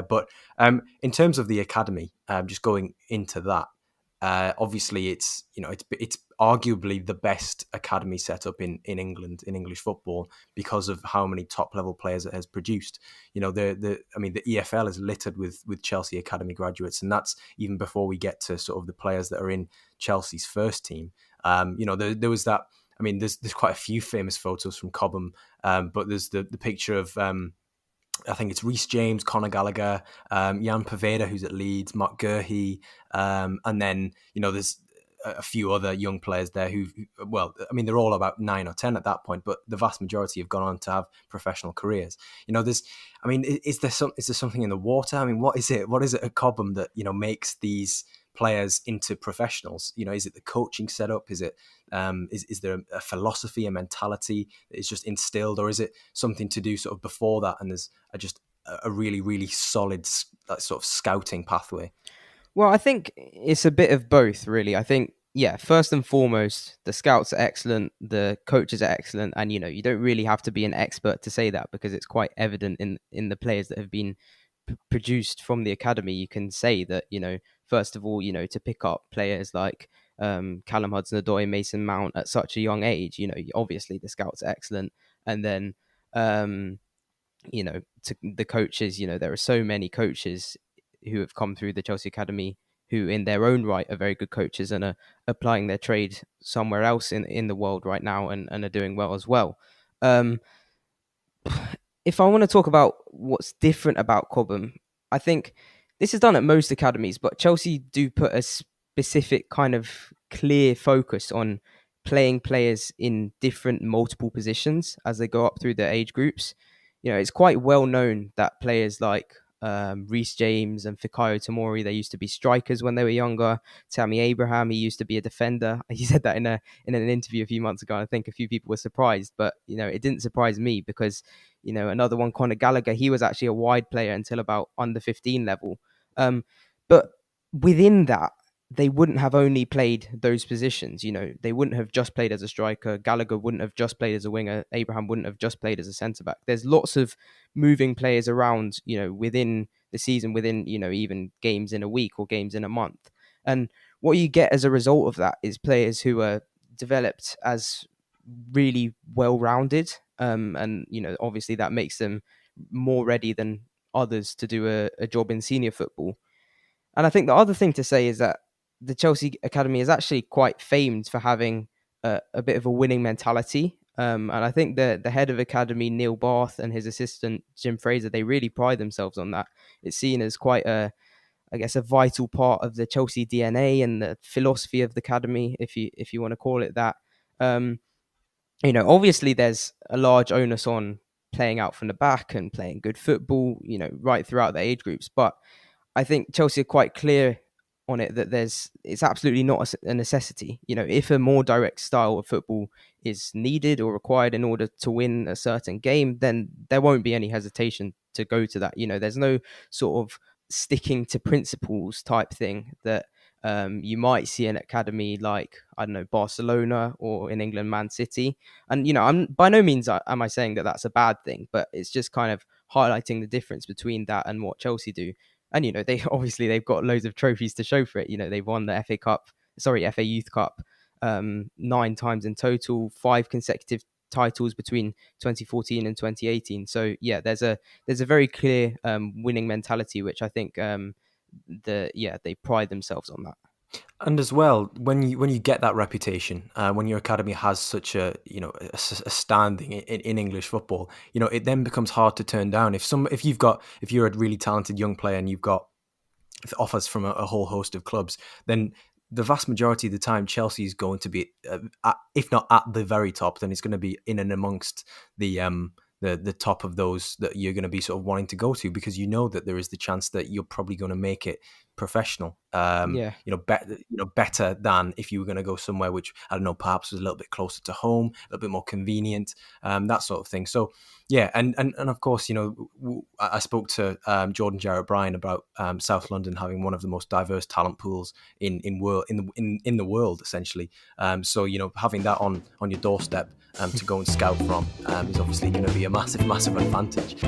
But in terms of the academy, just going into that, obviously it's arguably the best academy setup in England, in English football, because of how many top level players it has produced. The EFL is littered with Chelsea academy graduates, and that's even before we get to sort of the players that are in Chelsea's first team. There was that. I mean, there's quite a few famous photos from Cobham, but there's the picture of I think it's Reece James, Conor Gallagher, Jan Poveda, who's at Leeds, Mark Gurhey, and then there's a few other young players there they're all about 9 or 10 at that point, but the vast majority have gone on to have professional careers. Is there something in the water? I mean, what is it? What is it at Cobham that makes these players into professionals? Is it the coaching setup? Is it is there a philosophy, a mentality that is just instilled, or is it something to do sort of before that, and there's just a really, really solid sort of scouting pathway? Well, I think it's a bit of both, really. I think, yeah, first and foremost, the scouts are excellent, the coaches are excellent, and you don't really have to be an expert to say that, because it's quite evident in the players that have been produced from the academy. You can say that, first of all, to pick up players like Callum Hudson-Odoi, Mason Mount at such a young age, obviously the scouts are excellent, and then to the coaches, there are so many coaches who have come through the Chelsea Academy who in their own right are very good coaches and are applying their trade somewhere else in the world right now, and are doing well as well. If I want to talk about what's different about Cobham, I think this is done at most academies, but Chelsea do put a specific kind of clear focus on playing players in different multiple positions as they go up through the age groups. It's quite well known that players like Reece James and Fikayo Tomori, they used to be strikers when they were younger. Tammy Abraham, he used to be a defender. He said that in an interview a few months ago. I think a few people were surprised, but it didn't surprise me, because another one, Conor Gallagher, he was actually a wide player until about under 15 level. But within that, they wouldn't have only played those positions. They wouldn't have just played as a striker. Gallagher wouldn't have just played as a winger. Abraham wouldn't have just played as a centre back. There's lots of moving players around, within the season, within, even games in a week or games in a month. And what you get as a result of that is players who are developed as really well-rounded. And, obviously that makes them more ready than others to do a job in senior football. And I think the other thing to say is that the Chelsea Academy is actually quite famed for having a bit of a winning mentality. And I think the head of academy, Neil Barth, and his assistant, Jim Fraser, they really pride themselves on that. It's seen as quite a vital part of the Chelsea DNA and the philosophy of the academy, if you want to call it that. Obviously there's a large onus on playing out from the back and playing good football, right throughout the age groups. But I think Chelsea are quite clear on it that it's absolutely not a necessity. If a more direct style of football is needed or required in order to win a certain game, then there won't be any hesitation to go to that. There's no sort of sticking to principles type thing that you might see an academy like, I don't know, Barcelona, or in England, Man City. And, I'm by no means am I saying that that's a bad thing, but it's just kind of highlighting the difference between that and what Chelsea do. And, they've got loads of trophies to show for it. They've won the FA Youth Cup 9 times in total, 5 consecutive titles between 2014 and 2018. So yeah, there's a very clear winning mentality, which I think they pride themselves on that. And as well, when you get that reputation, when your academy has such a standing in English football, it then becomes hard to turn down. If you're a really talented young player and you've got offers from a whole host of clubs, then the vast majority of the time Chelsea is going to be, if not at the very top, then it's going to be in and amongst the top of those that you're going to be sort of wanting to go to, because that there is the chance that you're probably going to make it professional. Better than if you were going to go somewhere which, I don't know, perhaps was a little bit closer to home, a little bit more convenient, that sort of thing. So yeah, and of course, I spoke to Jordan Jarrett Bryan about South London having one of the most diverse talent pools in the world, essentially. So having that on your doorstep to go and scout from is obviously going to be a massive advantage.